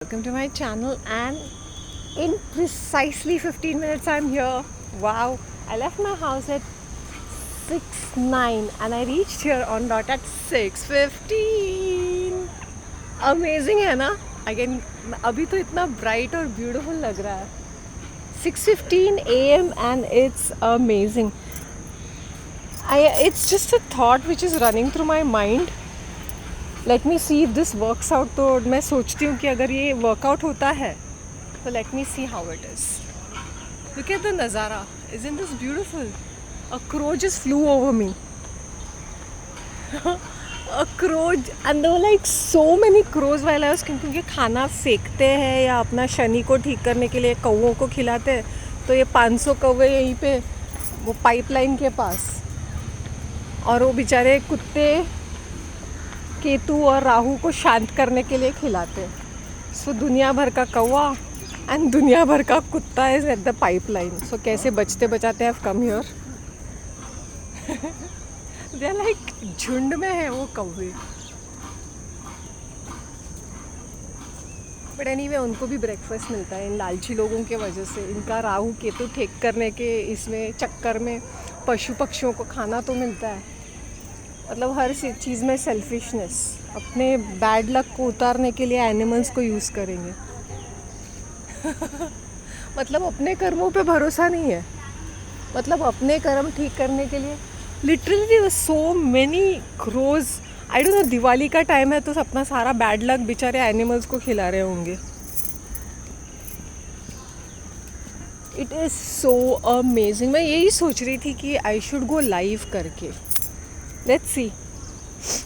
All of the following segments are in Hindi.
Welcome to my channel, and in precisely 15 minutes I'm here. Wow, I left my house at 6:09 and I reached here on dot at 6:15. Amazing है ना? Again, अभी तो इतना bright और beautiful लग रहा है. 6:15 a.m. and it's amazing. It's just a thought which is running through my mind. Late me see if this works out. तो मैं सोचती हूँ कि अगर ये वर्कआउट होता है तो let me see how it is. Look at the नज़ारा. Isn't this beautiful? A crow just flew over me. A crow and there were like so many crows while I was, क्योंकि खाना फेंकते हैं या अपना शनि को ठीक करने के लिए कौवों को खिलाते हैं. तो ये 500 कौवे यहीं पे वो पाइपलाइन के पास, और वो बेचारे कुत्ते केतु और राहु को शांत करने के लिए खिलाते. सो दुनिया भर का कौवा एंड दुनिया भर का कुत्ता is at the pipeline. So कैसे बचते बचाते have come here. They are like झुंड में है वो कौवे. बट एनीवे उनको भी ब्रेकफास्ट मिलता है इन लालची लोगों के वजह से. इनका राहु केतु ठीक करने के इसमें चक्कर में पशु पक्षियों को खाना तो मिलता है. मतलब हर चीज़ में सेल्फिशनेस. अपने बैड लक को उतारने के लिए एनिमल्स को यूज़ करेंगे. मतलब अपने कर्मों पे भरोसा नहीं है. मतलब अपने कर्म ठीक करने के लिए literally so many crows. I don't know, Diwali का टाइम है तो अपना सारा बैड लक बेचारे एनिमल्स को खिला रहे होंगे. It is so amazing. मैं यही सोच रही थी कि आई शुड गो लाइव करके. Let's see.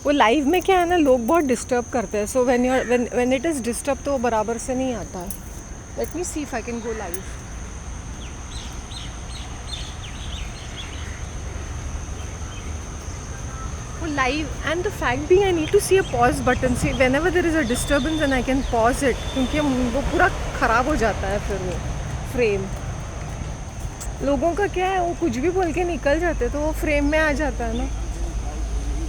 वो लाइव में क्या है ना, लोग बहुत डिस्टर्ब करते हैं. So when it is disturb तो वो बराबर से नहीं आता है. Let me see if I can go live. वो लाइव एंड द फैक्ट भी I need to see a pause button. See whenever there is a disturbance and I can pause it, क्योंकि वो पूरा ख़राब हो जाता है फिर वो फ्रेम. लोगों का क्या है, वो कुछ भी बोल के निकल जाते तो वो फ्रेम में आ जाता है ना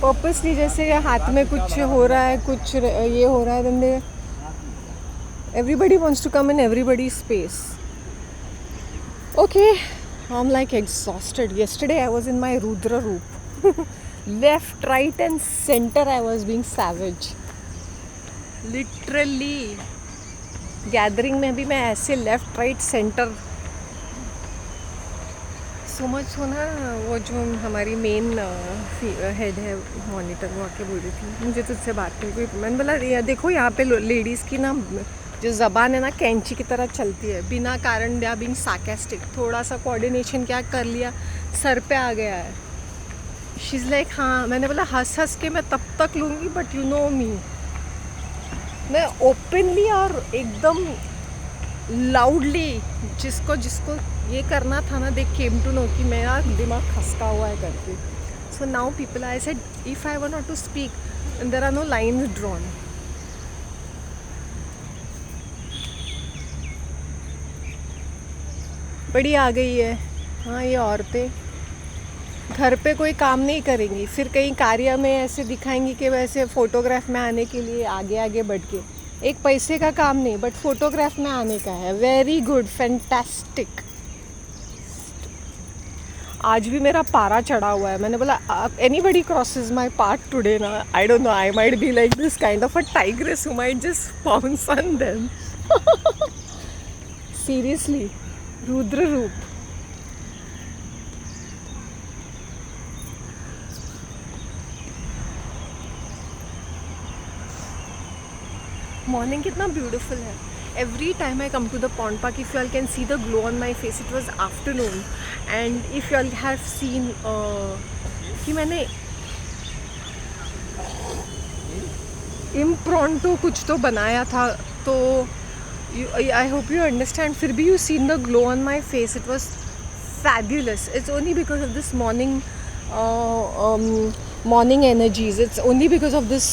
पर्पसली. जैसे हाथ में कुछ हो रहा है, कुछ ये हो रहा है, then they everybody wants to come in everybody's space. Okay, I'm like exhausted. Yesterday I was in my Rudra roop. Left, right and center I was being savage. Literally. Gathering में भी मैं ऐसे लेफ्ट राइट सेंटर समझ हो ना. वो जो हमारी मेन हेड है मॉनिटर, वो आके बोल रही थी मुझे तुझसे बात नहीं कोई. मैंने बोला देखो यहाँ पे लेडीज़ की ना जो ज़बान है ना कैंची की तरह चलती है बिना कारण. They are being sarcastic. थोड़ा सा कोऑर्डिनेशन क्या कर लिया, सर पे आ गया है. शी इज़ लाइक हाँ. मैंने बोला हंस हंस के मैं तब तक लूँगी, बट यू नो मी, मैं ओपनली और एकदम लाउडली जिसको जिसको ये करना था ना, दे केम टू नो कि मेरा दिमाग खसका हुआ है करके. So now people I said if I want to speak and there are no lines drawn. बड़ी आ गई है हाँ ये औरतें. घर पे कोई काम नहीं करेंगी, फिर कहीं कार्य में ऐसे दिखाएंगी कि वैसे फ़ोटोग्राफ में आने के लिए आगे आगे बढ़ के. एक पैसे का काम नहीं, बट फोटोग्राफ में आने का है. Very good, fantastic. आज भी मेरा पारा चढ़ा हुआ है. मैंने बोला anybody crosses my path today ना, I don't know, I might be like this kind of a tigress who might just pounce on them. Seriously, Rudra रूप. मॉर्निंग कितना ब्यूटीफुल है. Every time I come to the pond park, if you all can see the glow on my face. It was afternoon and if you all have seen कि मैंने इम्प्रॉन्टो कुछ तो बनाया था. तो आई होप यू अंडरस्टैंड. फिर भी you seen the glow on my face. It was fabulous. It's only because of this morning energies. It's only because of this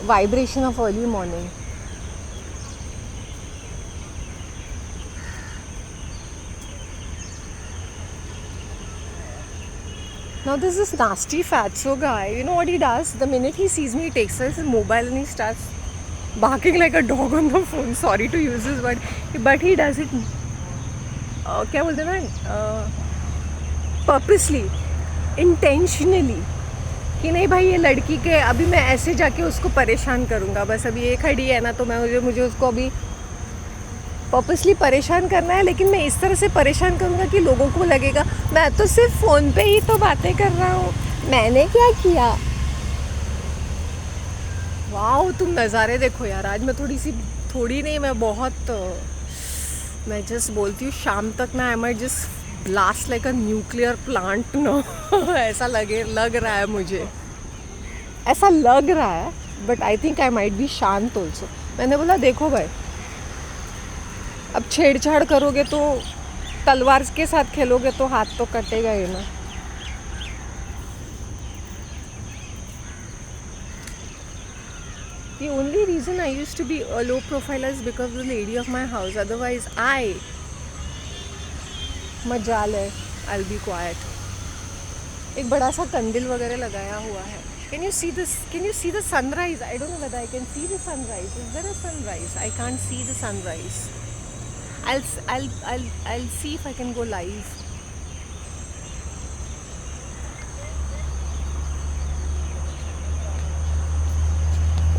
vibration of early morning. Now there's this nasty fatso guy. You know what he does? The minute he sees me, he takes his mobile and he starts barking like a dog on the phone. Sorry to use this word, but he does it. क्या बोलते हैं ना, पर्पसली, इंटेंशनली, कि नहीं भाई ये लड़की के अभी मैं ऐसे जाके उसको परेशान करूँगा, बस अभी ये खड़ी है ना तो मैं मुझे उसको अभी पर्पसली परेशान करना है, लेकिन मैं इस तरह से परेशान करूँगा कि लोगों को लगेगा मैं तो सिर्फ फ़ोन पे ही तो बातें कर रहा हूँ, मैंने क्या किया। वाह तुम नज़ारे देखो यार, आज मैं थोड़ी नहीं, मैं बहुत, मैं जस्ट बोलती हूँ शाम तक ना I might just blast like a nuclear plant no ऐसा लग रहा है मुझे, ऐसा लग रहा है, but I think I might be शांत ऑल्सो। मैंने बोला देखो भाई, अब छेड़छाड़ करोगे तो, तलवार के साथ खेलोगे तो हाथ तो कटेगा ही ना। The only reason I used to be a low profile is because of the lady of my house. Otherwise, मजाल है, I'll be quiet. एक बड़ा सा कंदिल वगैरह लगाया हुआ है. Can you see this? Can you see the sunrise? I don't know whether I can see the sunrise. Is there a sunrise? I can't see the sunrise. I'll see if I can go live.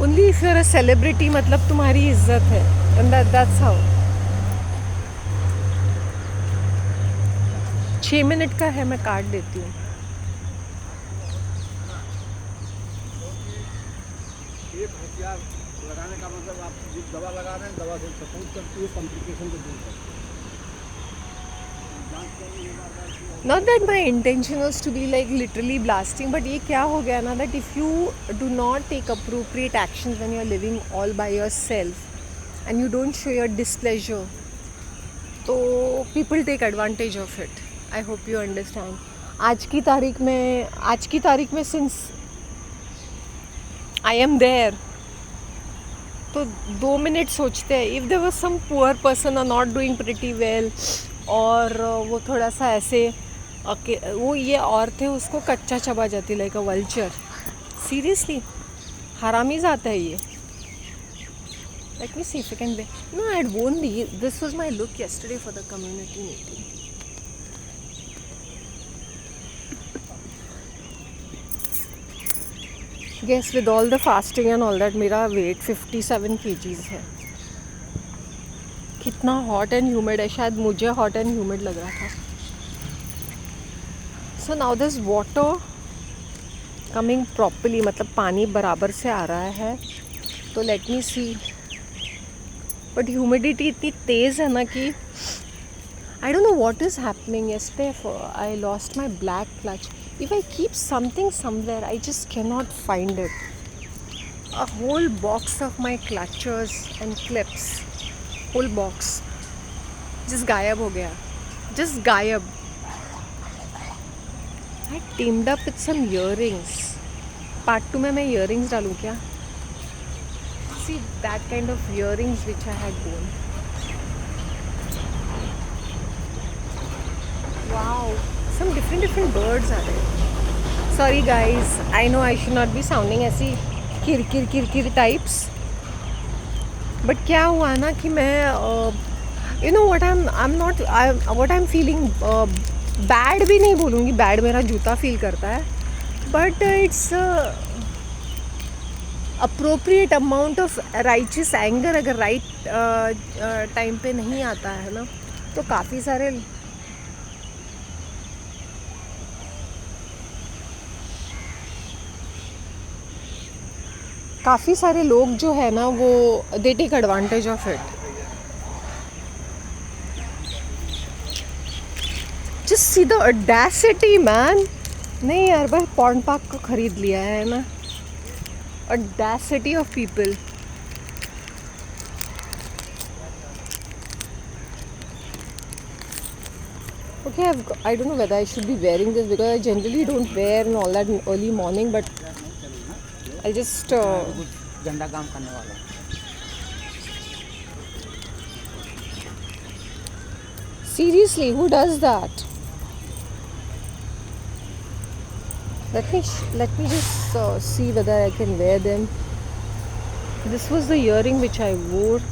Only if you're a celebrity, मतलब तुम्हारी इज्जत है, and that's how. 6 मिनट का है, मैं काट देती हूँ. लगाने का मतलब आप जिस दवा लगा रहे हैं, दवा से सपोर्ट करती है, कॉम्प्लिकेशन को दूर करती है. Not that my intention was to be like literally blasting, but ये क्या हो गया ना, that if you do not take appropriate actions when you are living all by yourself and you don't show your displeasure, तो people take advantage of it. I hope you understand. आज की तारीख में since I am there, तो 2 मिनट सोचते हैं. If there was some poor person और नॉट डूइंग प्रिटी वेल, और वो थोड़ा सा ऐसे वो ये औरतें उसको कच्चा चबा जाती लाइक अ वल्चर. सीरियसली हरामी जाता है ये. Let me see if I can be. No, I had won this was my look yesterday for the community meeting. Guess with all the fasting and all that, मेरा वेट 57 kgs है. कितना हॉट एंड ह्यूमिड है, शायद मुझे हॉट एंड ह्यूमिड लग रहा था. So now this water coming properly, मतलब पानी बराबर से आ रहा है. तो let me see. But humidity इतनी तेज़ है ना कि I don't know what is happening. Yesterday I lost my black clutch. If I keep something somewhere, I just cannot find it. A whole box of my clutches and clips, whole box, just गायब हो गया. Just गायब. I teamed up with some earrings. Part 2 में मैं earrings डालूँ क्या? See that kind of earrings which I had worn. Wow. Some different birds are there. Sorry guys, I know I should not be sounding ऐसी किर types. But क्या हुआ ना कि मैं you know what what I'm feeling, bad भी नहीं बोलूँगी, bad मेरा जूता feel करता है, but it's appropriate amount of righteous anger अगर right time पे नहीं आता है ना, तो काफ़ी सारे लोग जो है ना वो they take advantage of it. Just see the audacity man. नहीं यार भाई, पॉन्ड पार्क को खरीद लिया है ना. Audacity of people. Okay, I don't know whether I should be wearing this because I generally don't wear and all that in early morning, but I just गंदा काम करने वाला. Seriously, who does that? Let me just see whether I can wear them. This was the earring which I wore.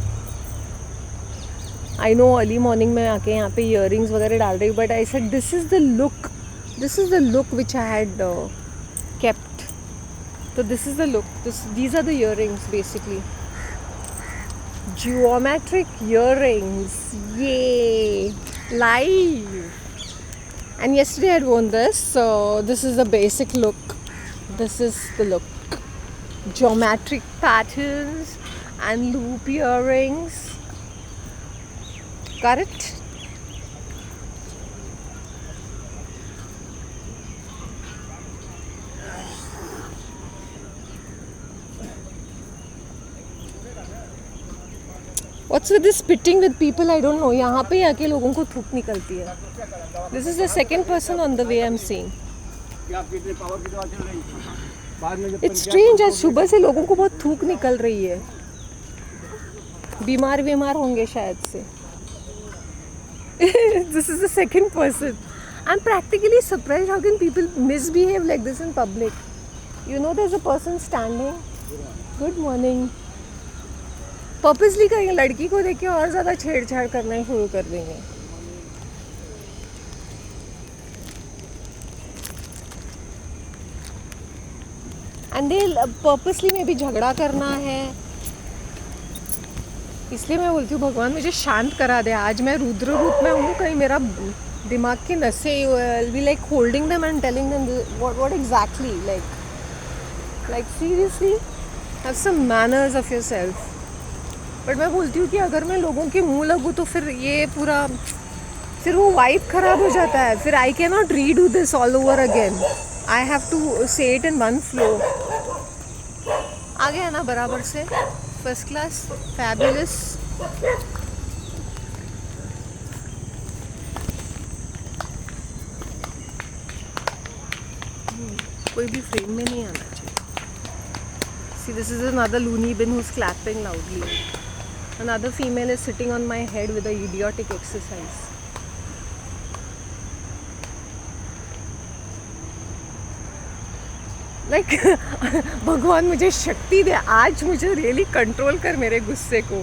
I know early morning में आके यहाँ पे ईयरिंग्स वगैरह डाल रही हूँ, but I said this is the look which I had kept. So this is the look. These are the earrings basically. Geometric earrings. Yay! Live. And yesterday I had worn this. So this is the basic look. This is the look. Geometric patterns and loop earrings. Got it? What's with this spitting with people? I don't know. यहाँ पे आके लोगों को थूक निकलती है. This is the second person on the way I'm seeing. क्या आप कितने पावर की दवा चल रही है? बाद में जब It's strange. आज सुबह से लोगों को बहुत थूक निकल रही है. बीमार होंगे शायद से. This is the second person. I'm practically surprised how can people misbehave like this in public. You know there's a person standing. Good morning. Purposely कहीं लड़की को देख के और ज़्यादा छेड़छाड़ करना शुरू कर देंगे. एंड दे पर्पसली में भी झगड़ा करना है. इसलिए मैं बोलती हूँ भगवान मुझे शांत करा दे. आज मैं रुद्र रूप में हूँ. कहीं मेरा दिमाग की नसें be like holding them and telling them what exactly like seriously have some manners of yourself. But मैं बोलती हूँ कि अगर मैं लोगों के मुंह लगूँ तो फिर ये पूरा फिर वो वाइब ख़राब हो जाता है. फिर I can not redo this all over again. I have to say it in one flow. आ गया ना बराबर से. First class fabulous. कोई भी फ्रेम में नहीं आना चाहिए. See, this is another loony bin who's clapping loudly. Another female is sitting on my head with a idiotic exercise. Like भगवान मुझे शक्ति दे. आज मुझे रियली कंट्रोल कर मेरे गुस्से को.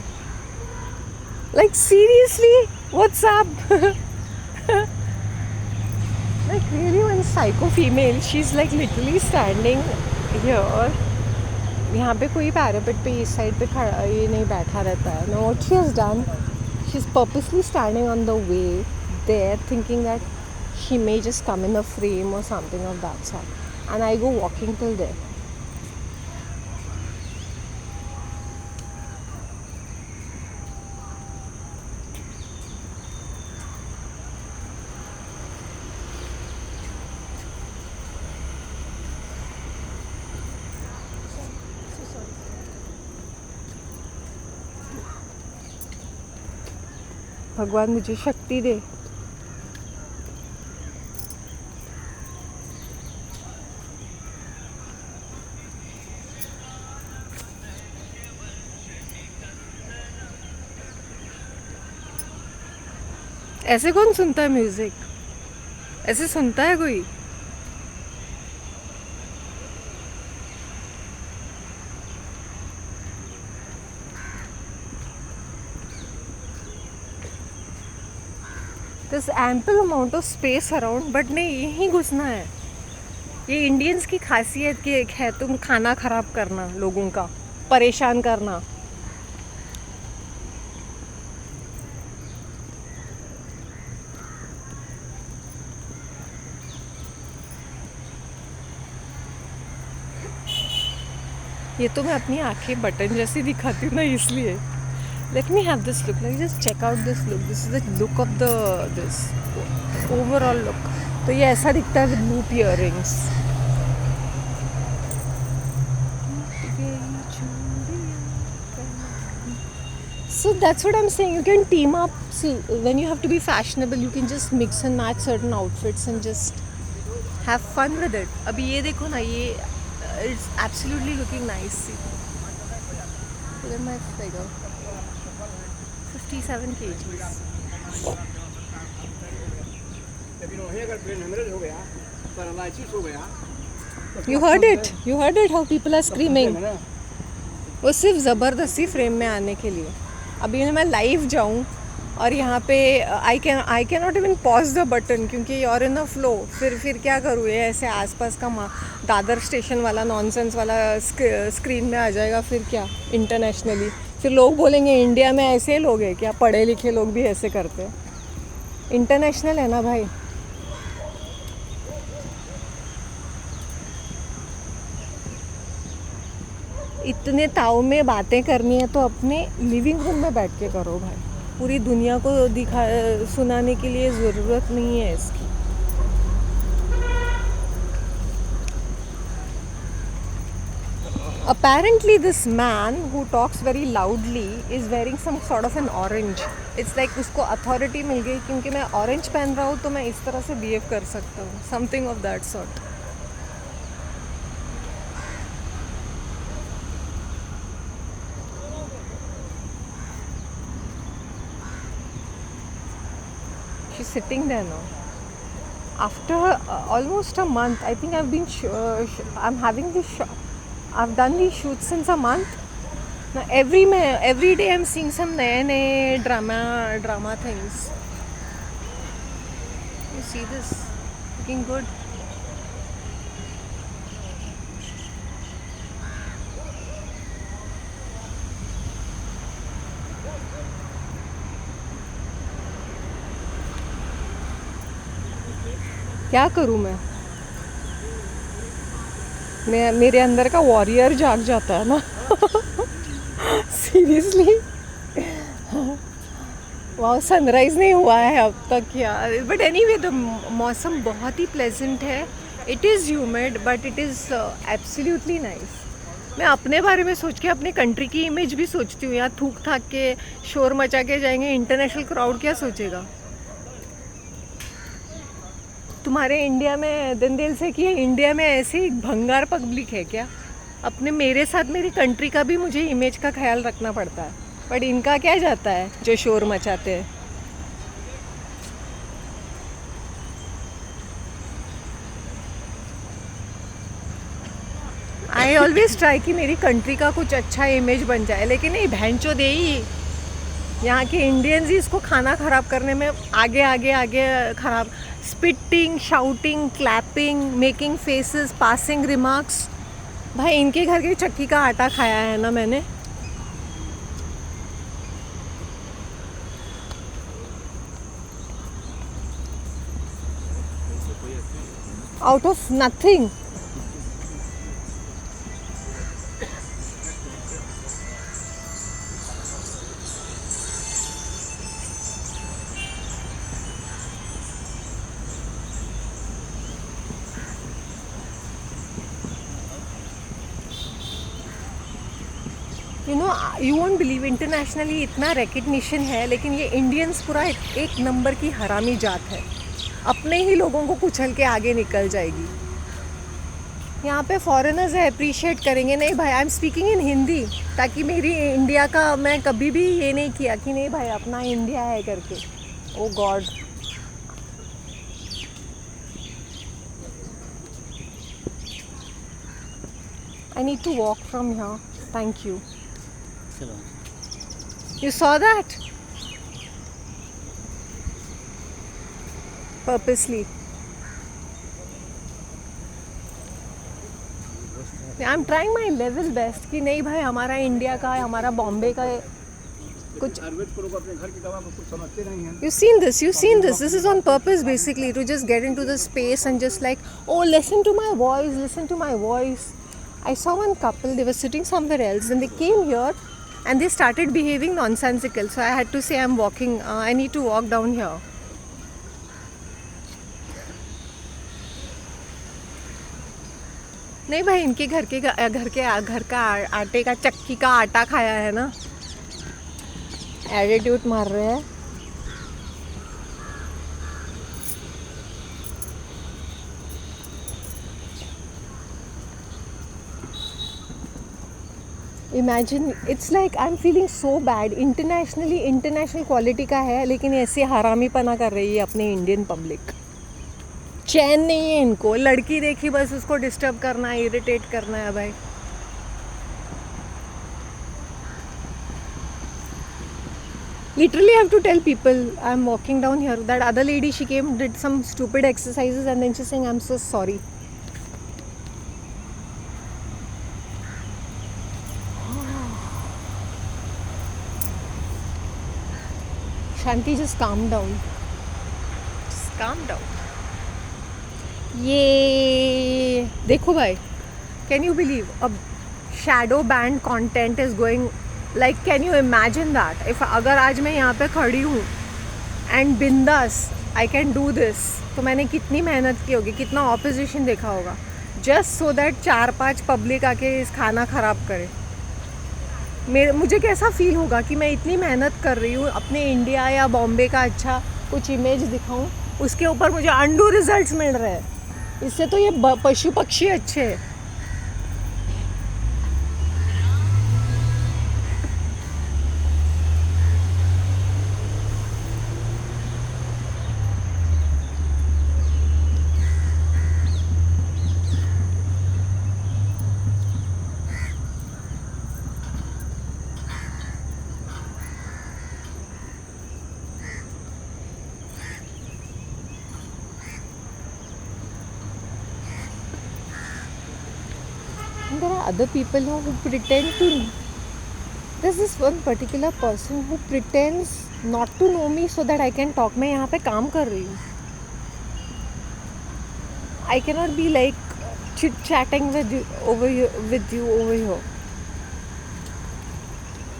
Like seriously, what's up? Like really one psycho female. She's like literally standing here. यहाँ पे कोई पैरापेट पे इस साइड पे खड़ा ये नहीं बैठा रहता है. No what she has done, she is purposely standing on the way there thinking that she may just come in a frame or something of that sort and I go walking till there. भगवान मुझे शक्ति दे. ऐसे कौन सुनता है म्यूजिक? ऐसे सुनता है कोई? There's ample amount of space around, but नहीं यहीं घुसना है. ये इंडियंस की खासियत की एक है. तुम खाना ख़राब करना, लोगों का परेशान करना. ये तो मैं अपनी आंखें बटन जैसी दिखाती हूँ ना इसलिए. Let me have this look. Let me just check out this look. This is the look of this overall look. तो ये ऐसा दिखता है with loop earrings. So that's what I'm saying. You can team up. See, when you have to be fashionable, you can just mix and match certain outfits and just have fun with it. अभी ये देखो ना, ये it's absolutely looking nice. See, look at my figure. 57 kgs. You heard it. You heard it. How people are screaming. वो सिर्फ ज़बरदस्ती फ्रेम में आने के लिए। अभी मैं लाइव जाऊँ और यहाँ पे आई can not even pause the button क्योंकि यूर इन द फ्लो। फिर क्या करूँ, ये ऐसे आसपास का दादर स्टेशन वाला नॉनसेंस वाला स्क्रीन में आ जाएगा। फिर क्या इंटरनेशनली, फिर लोग बोलेंगे इंडिया में ऐसे लोग हैं क्या, पढ़े लिखे लोग भी ऐसे करते हैं। इंटरनेशनल है ना भाई। इतने ताव में बातें करनी है तो अपने लिविंग रूम में बैठ के करो भाई। पूरी दुनिया को सुनाने के लिए ज़रूरत नहीं है इसकी। Apparently this man who talks very loudly is wearing some sort of an orange. It's like उसको अथॉरिटी मिल गई क्योंकि मैं ऑरेंज पहन रहा हूँ तो मैं इस तरह से बिहेव कर सकता हूँ, something of that sort. She's sitting there now. After almost a month, I think I've been I'm having this I've done these shoots since a month. Now every day I'm seeing some नए drama things. You see this? Looking good. क्या करूँ मैं मेरे अंदर का वॉरियर जाग जाता है ना। सीरियसली। वाह, सनराइज़ नहीं हुआ है अब तक यार। बट एनीवे द मौसम बहुत ही प्लेजेंट है। It is humid but it is absolutely nice. मैं अपने बारे में सोच के अपने कंट्री की इमेज भी सोचती हूँ यार। थूक थाक के शोर मचा के जाएंगे, इंटरनेशनल क्राउड क्या सोचेगा। तुम्हारे इंडिया में दिल से कि इंडिया में ऐसी भंगार पब्लिक है क्या। अपने मेरे साथ मेरी कंट्री का भी मुझे इमेज का ख्याल रखना पड़ता है, बट इनका क्या जाता है जो शोर मचाते हैं। आई ऑलवेज ट्राई कि मेरी कंट्री का कुछ अच्छा इमेज बन जाए, लेकिन नहीं, भैंचो दे ही यहाँ के इंडियंस ही इसको खाना ख़राब करने में आगे ख़राब। Spitting, shouting, clapping, making faces, passing remarks. भाई इनके घर की चक्की का आटा खाया है ना मैंने। Out of nothing. You know, you won't believe, internationally इतना रिकग्निशन है, लेकिन ये इंडियंस पूरा एक नंबर की हरामी जात है। अपने ही लोगों को कुचल के आगे निकल जाएगी। यहाँ पे फॉरेनर्स अप्रिशिएट करेंगे। नहीं भाई, I am speaking in Hindi, ताकि मेरी इंडिया का, मैं कभी भी ये नहीं किया कि नहीं भाई अपना इंडिया है करके। Oh God, I need to walk from here. Thank you. You saw that? Purposely. I'm trying my level best कि नहीं भाई हमारा इंडिया का है, हमारा बॉम्बे का है कुछ। You've seen this. This is on purpose basically, to just get into the space and just like, oh, listen to my voice. I saw one couple, they were sitting somewhere else and they came here and they started behaving nonsensical. So I had to say, I'm walking, I need to walk down here. नहीं भाई, इनके घर का आटे का चक्की का आटा खाया है ना। एटीट्यूड मार रहे हैं। Imagine, it's like I am feeling so bad. International quality का है, लेकिन ऐसे हरामीपना कर रही है अपने इंडियन पब्लिक। चैन नहीं है इनको। लड़की देखी बस उसको डिस्टर्ब करना है, इरिटेट करना है भाई। Literally, I have to tell people I'm walking down here. That other lady, she came, did some stupid exercises, and then she's saying, I'm so sorry. Shanti, just calm down. Just calm down. ये देखो भाई, can you believe a shadow band content is going, like can you imagine that if अगर आज मैं यहाँ पे खड़ी हूँ and बिंदास I can do this, तो मैंने कितनी मेहनत की होगी, कितना ऑपोजिशन देखा होगा, just so that 4-5 पब्लिक आके इस खाना ख़राब करे. मुझे कैसा फील होगा कि मैं इतनी मेहनत कर रही हूँ अपने इंडिया या बॉम्बे का अच्छा कुछ इमेज दिखाऊँ, उसके ऊपर मुझे अंडू रिजल्ट्स मिल रहे हैं. इससे तो ये पशु पक्षी अच्छे हैं. There are other people who pretend to. There's this one particular person who pretends not to know me so that I can talk. मैं यहाँ पे काम कर रही हूँ. I cannot be like chit-chatting with you over here.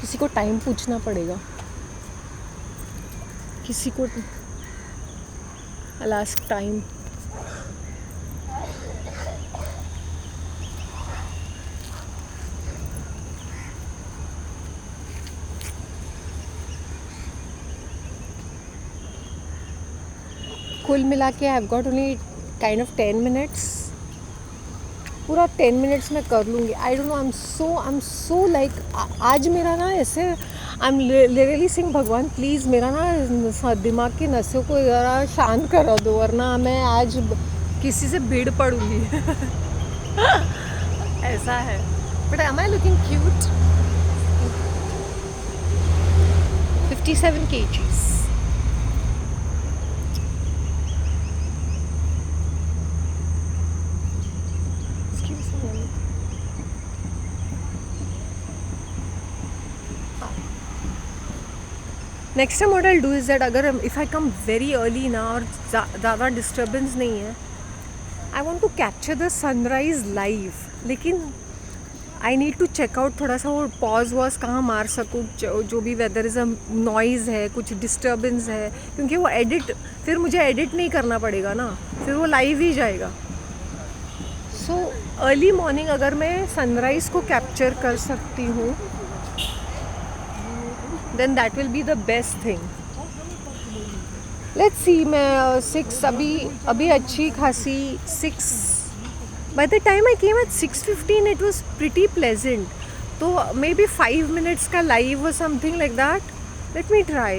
किसी को टाइम पूछना पड़ेगा. किसी को I'll ask time. कुल मिला के I have got only kind of 10 minutes. पूरा 10 मिनट्स में कर लूँगी. आई don't know, I am so like आज मेरा ना ऐसे आई एम लिटरली सिंग भगवान प्लीज़ मेरा ना दिमाग की नसों को ज़रा शांत करा दो, वरना मैं आज किसी से भीड़ पड़ूँगी. ऐसा है. But am I looking cute. 57 kgs. Next time what I do is that अगर if I come very early ना और ज़्यादा डिस्टर्बेंस नहीं है, I want to capture the sunrise live. लेकिन I need to check out थोड़ा सा वो पॉज वॉज कहाँ मार सकूँ, जो भी वेदर इज़ अ नॉइज़ है, कुछ डिस्टर्बेंस है, क्योंकि वो एडिट फिर मुझे एडिट नहीं करना पड़ेगा ना, फिर वो लाइव ही जाएगा. सो अर्ली मॉर्निंग अगर मैं सनराइज़ को कैप्चर कर सकती हूँ, then that will be the best thing. Let's see. मैं 6 अभी अच्छी खासी 6. By the time I came at 6:15 it was pretty pleasant. तो maybe 5 minutes का live or something like that. Let me try.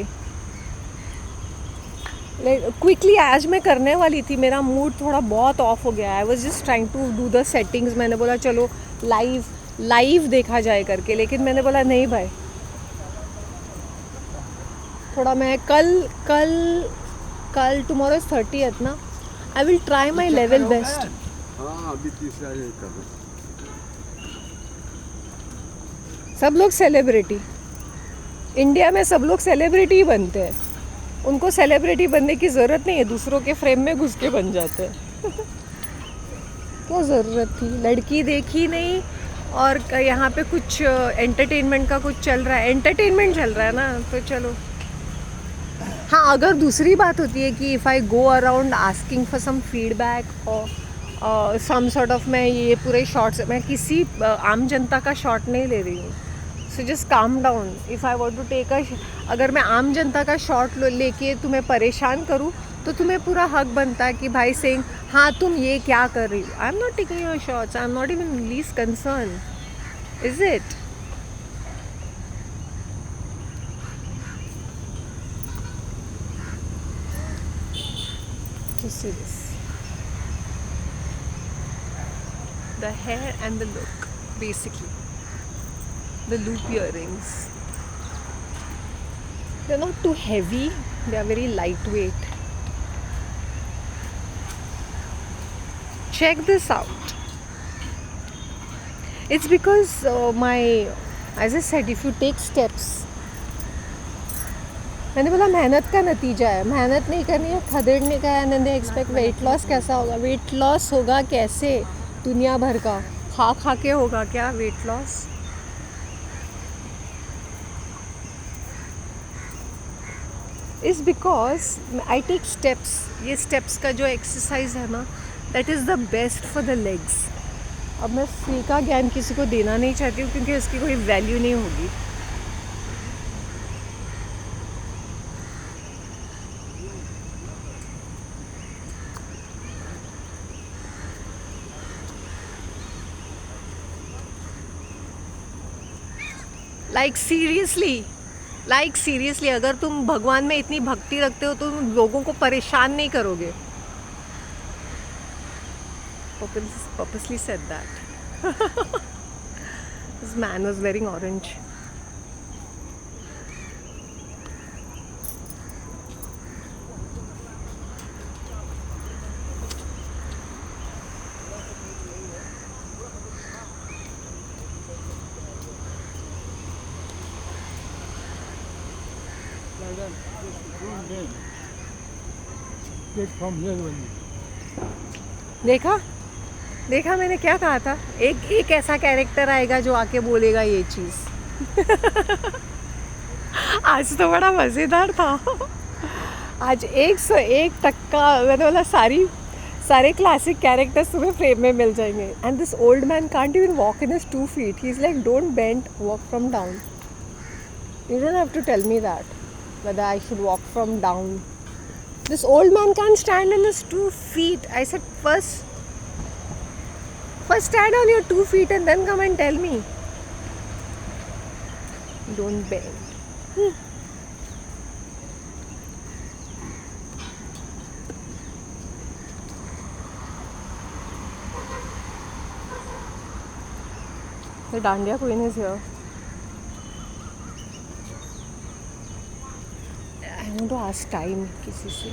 Quickly आज मैं करने वाली थी, मेरा मूड थोड़ा बहुत ऑफ हो गया. I was just trying to do the settings. मैंने बोला चलो लाइव देखा जाए करके, लेकिन मैंने बोला नहीं भाई, थोड़ा मैं कल टुमारो इज 30th ना, I will try my level best. सब लोग सेलिब्रिटी, इंडिया में सब लोग सेलिब्रिटी ही बनते हैं. उनको सेलिब्रिटी बनने की ज़रूरत नहीं है, दूसरों के फ्रेम में घुस के बन जाते हैं. क्या ज़रूरत थी. लड़की देखी नहीं और यहाँ पे कुछ एंटरटेनमेंट का कुछ चल रहा है, एंटरटेनमेंट चल रहा है ना, तो चलो. हाँ, अगर दूसरी बात होती है कि if I go around asking for some feedback और सम सॉर्ट ऑफ, मैं ये पूरे शॉर्ट्स, मैं किसी आम जनता का शॉट नहीं ले रही हूँ. So just calm down. If I want to take अगर मैं आम जनता का शॉट लेके तुम्हें परेशान करूँ, तो तुम्हें पूरा हक बनता है कि भाई सेइंग हाँ तुम ये क्या कर रही हो. I am not taking your shots. I am not even least concern. Is it? To see this, the hair and the look, basically the loop earrings. They're not too heavy, they are very lightweight. Check this out. It's because as I said, if you take steps, मैंने बोला मेहनत का नतीजा है, मेहनत नहीं करनी है, खदेड़ने का है, and they expect weight loss कैसा होगा? वेट लॉस होगा कैसे? दुनिया भर का खा खा के होगा क्या weight loss? Is because I take steps. ये स्टेप्स का जो एक्सरसाइज है ना, that is the best for the legs. अब मैं फ्री का ज्ञान किसी को देना नहीं चाहती हूँ क्योंकि उसकी कोई वैल्यू नहीं होगी. लाइक सीरियसली अगर तुम भगवान में इतनी भक्ति रखते हो तो तुम लोगों को परेशान नहीं करोगे. Purposely said that. This man was wearing orange. Get from here only. देखा मैंने क्या कहा था? एक ऐसा कैरेक्टर आएगा जो आके बोलेगा ये चीज़. आज तो बड़ा मज़ेदार था. आज 101% मैंने बोला सारे क्लासिक कैरेक्टर्स तुम्हें फ्रेम में मिल जाएंगे. And this old man can't even walk in his 2 feet. He is like don't bend, walk from down. You don't have to tell me that, whether I should walk from down. This old man can't stand on his 2 feet. I said, first stand on your 2 feet and then come and tell me. Don't bend. The Dandiya queen is here. I want to ask time किसी से.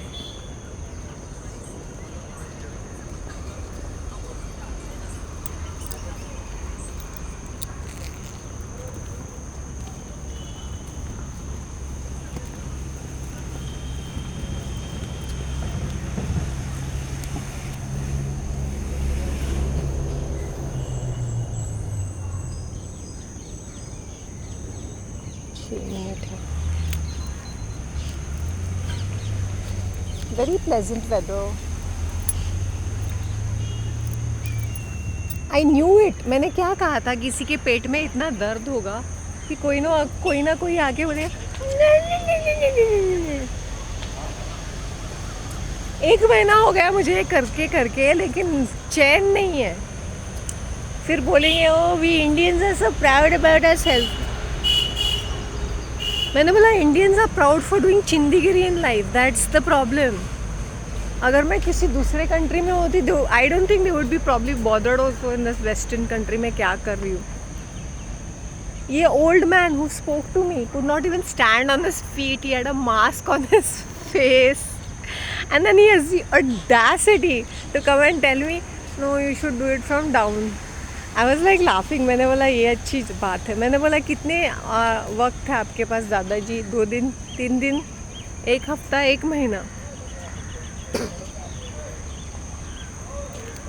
Very pleasant weather. I knew it. मैंने क्या कहा था? किसी के पेट में इतना दर्द होगा कि कोई ना कोई आके बोले 1 महीना हो गया मुझे ये करके लेकिन चैन नहीं है. फिर बोलेंगे oh we Indians are so proud about ourselves. मैंने बोला Indians are proud for doing चिंदीगिरी in life. That's the problem. अगर मैं किसी दूसरे कंट्री में होती तो I don't think they would be probably bothered also in this western country में क्या कर रही हूँ. ये old man who spoke to me could not even stand on his feet. He had a mask on his face and then he has the audacity to come and tell me no you should do it from down. I was like laughing. मैंने बोला ये अच्छी बात है. मैंने बोला कितने वक्त है आपके पास दादाजी? 2 दिन, 3 दिन, 1 हफ्ता, 1 महीना.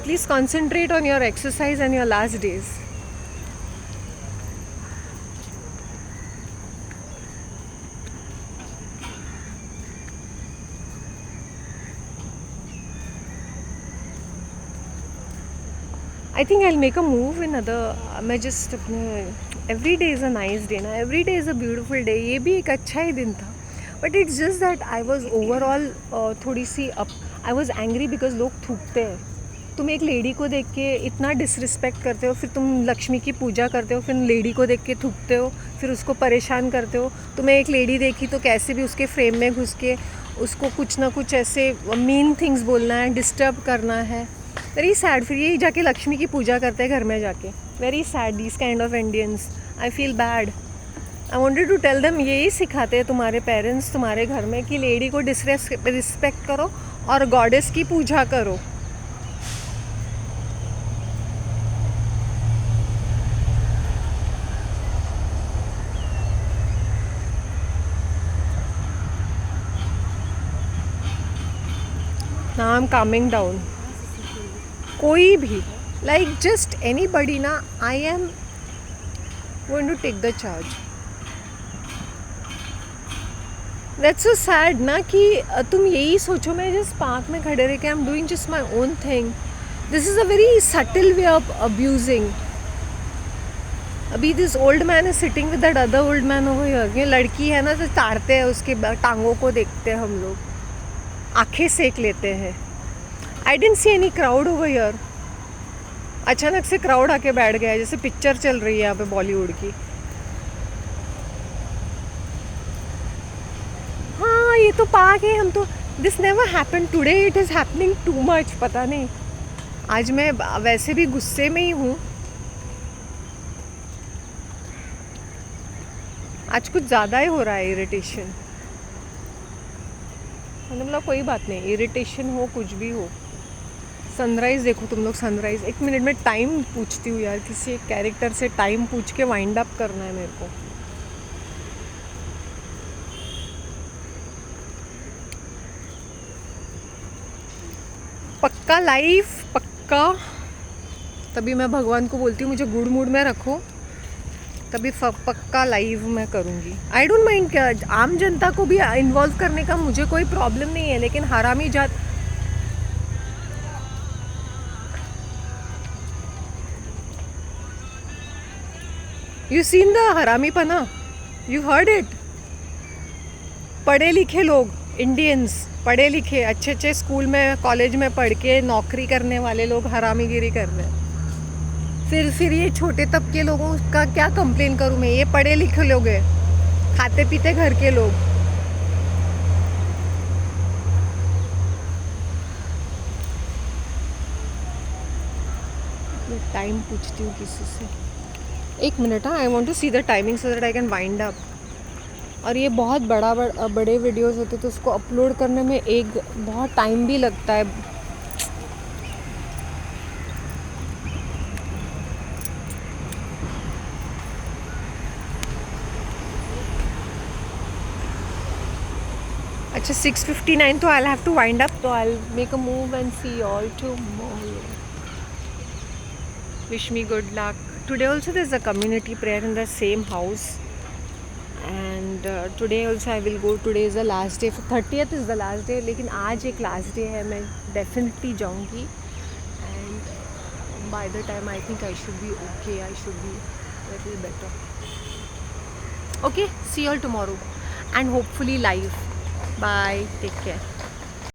Please concentrate on your exercise and your last days. I think I'll make a move in other. मैं just every day is a nice day ना. Every day is a beautiful day. ये भी एक अच्छा ही दिन था. But it's just that I was overall थोड़ी सी up. I was angry because लोग थूकते हैं. तुम एक लेडी को देख के इतना डिसरिस्पेक्ट करते हो, फिर तुम लक्ष्मी की पूजा करते हो, फिर लेडी को देख के थूकते हो, फिर उसको परेशान करते हो. तुम्हें एक लेडी देखी तो कैसे भी उसके फ्रेम में घुस के उसको कुछ ना कुछ ऐसे मीन थिंग्स बोलना है, डिस्टर्ब करना है. Very sad. फिर यही जाके लक्ष्मी की पूजा करते हैं घर में जाके. Very sad. These kind of Indians. I feel bad. I wanted to tell them, यही सिखाते हैं तुम्हारे पेरेंट्स तुम्हारे घर में कि लेडी को रिस्पेक्ट करो और गॉडेस की पूजा करो. Now I'm calming down. कोई भी, like just anybody ना, I am going to take the charge. That's so sad ना कि तुम यही सोचो मैं जिस पार्क में खड़े रह के I'm doing just my own thing. This is a very subtle way of abusing. अभी this old man is sitting with that other old man over here. ये लड़की है ना, तो ताड़ते हैं उसके टांगों को, देखते हैं हम लोग, आंखें सेक लेते हैं. I didn't see any crowd over here. अचानक से क्राउड आके बैठ गया है, जैसे पिक्चर चल रही है यहाँ पे बॉलीवुड की. हाँ ये तो पार्क है, हम तो this never happen today, it is happening too much. पता नहीं, आज मैं वैसे भी गुस्से में ही हूँ. आज कुछ ज़्यादा ही हो रहा है इरिटेशन. मैंने बोला कोई बात नहीं, इरिटेशन हो कुछ भी हो. सनराइज़ देखो तुम लोग, सनराइज़. 1 मिनट में टाइम पूछती हूँ यार, किसी एक कैरेक्टर से टाइम पूछ के वाइंड अप करना है मेरे को. पक्का लाइव, पक्का. तभी मैं भगवान को बोलती हूँ मुझे गुड मूड में रखो, तभी पक्का लाइव मैं करूँगी. आई डोंट माइंड, आम जनता को भी इन्वॉल्व करने का मुझे कोई प्रॉब्लम नहीं है, लेकिन हरामी जात. यू सीन द हरामी पना, यू हर्ड इट. पढ़े लिखे लोग, इंडियंस, पढ़े लिखे, अच्छे अच्छे स्कूल में कॉलेज में पढ़ के नौकरी करने वाले लोग हरामीगिरी कर रहे हैं. फिर ये छोटे तबके लोगों का क्या कंप्लेन करूं मैं. ये पढ़े लिखे लोग हैं, खाते पीते घर के लोग. टाइम पूछती हूँ किसी से. 1 मिनट. हाँ, I want to see the timing so that I can wind up. और ये बहुत बड़े वीडियोस होते तो उसको अपलोड करने में बहुत टाइम भी लगता है. अच्छा 6:59, तो I have to wind up. तो I make a move and see all tomorrow. Wish me good luck. Today also there's a community prayer in the same house, and today also I will go. Today is the last day. 30th is the last day, लेकिन आज एक last day है, मैं definitely जाऊँगी. And by the time I think I should be okay. I should be little better. Okay, see you all tomorrow and hopefully live. Bye. Take care.